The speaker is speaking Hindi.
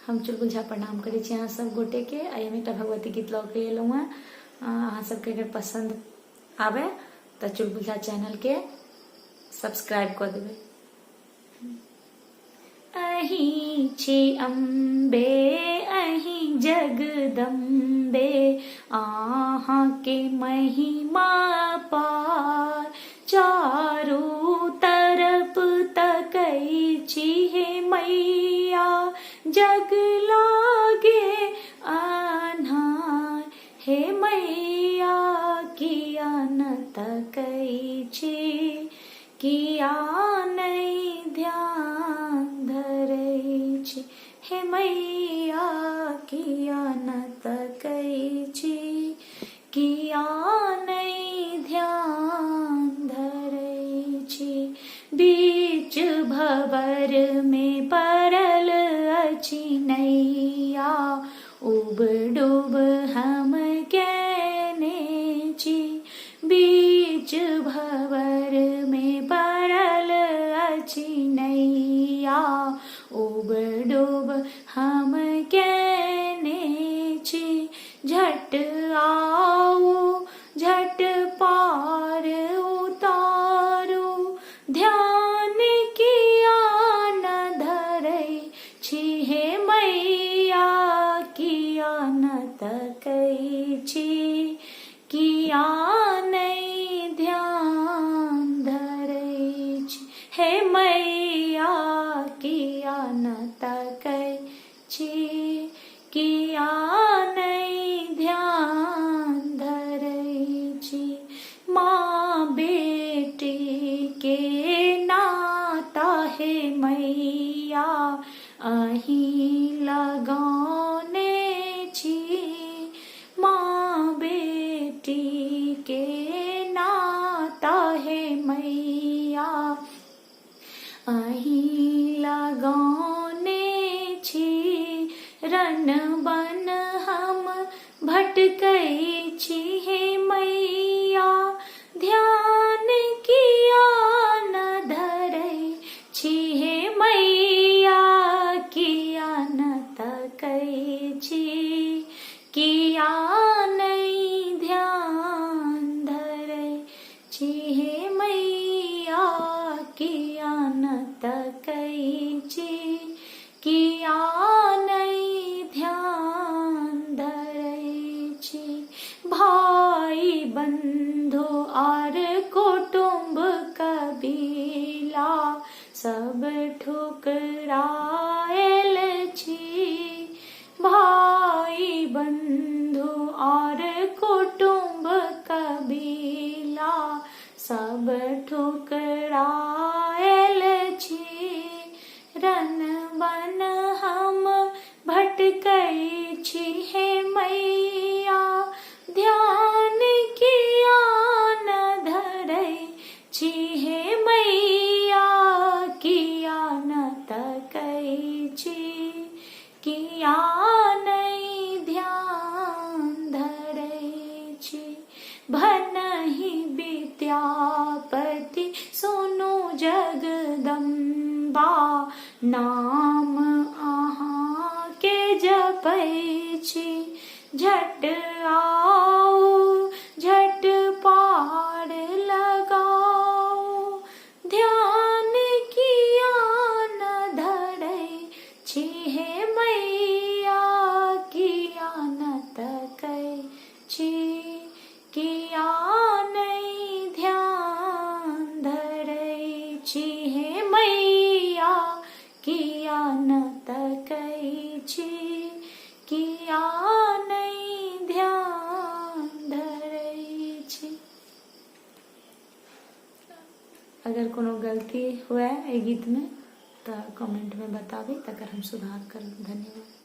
हम चुलबुल झा प्रणाम करे छी अहाँ सब गोटे के। आई हम एकटा भगवती गीत लऽ के एलहुँ हैं। अहाँ सबके अगर पसंद आवे तो चुलबुल झा चैनल के सब्सक्राइब कर देबै। अहीं छी अम्बे अहीं जगदम्बे, आहाँ के महिमा पार, चारू तरफ तकै छी हे मैया, जग लागे अन्हार, हे मैया किया न तकै छी, किया नहीं ध्यान धरै छी, हे मैया किया न तकै छी, किया नहीं ध्यान धरै छी। बीच भंवर में पड़ल अछि नैया, उब डूब हम केने छी, बीच भंवर में पड़ल अछि नैया, उब डूब हम केने छी, झट आओ झट पार उतारू, ध्यान किया न धरै छी, हे मैया किया न तकै छी, किया नहीं ध्यान धरै छी, हे मैया किया न तकै छी, किया नहीं ध्यान धरै छी। माँ बेटी के नाता हे मैया अहीं लगौने छी, माँ बेटी के नाता हे मैया अहीं लगौने छी, रन बन हम भटकै छी हे मैया, ध्यान किया न धरै छी, हे मैया किया न तकै छी, किया नहीं ध्यान धरै छी, हे मैया किया न तकै छी, किया नहीं ध्यान धरै छी। भाई बंधु आर कुटुंब कबीला सब ठुकरायल छी, भाई बंधु आर कुटुंब कबीला सब ठुकरायल छी, रन बन हम भटकै छी हे मैया, ध्यान किया न धरै छी, हे मैया किया न तकै छी, किया नहीं ध्यान धरै छी। भनहि विद्यापति सुनु जगदम्बा, नाम अहाँ के जपै छी, झट आओ झट पार लगाओ, ध्यान किया न धरै छी, हे मैया किया न तकै छी, किया नहीं ध्यान धरै छी, हे मैया किया न तकै छी, किया नहीं ध्यान धरै छी। अगर कोनो गलती हुए ए गीत में तो कमेंट में बताबी, तकर हम सुधार करब। धन्यवाद।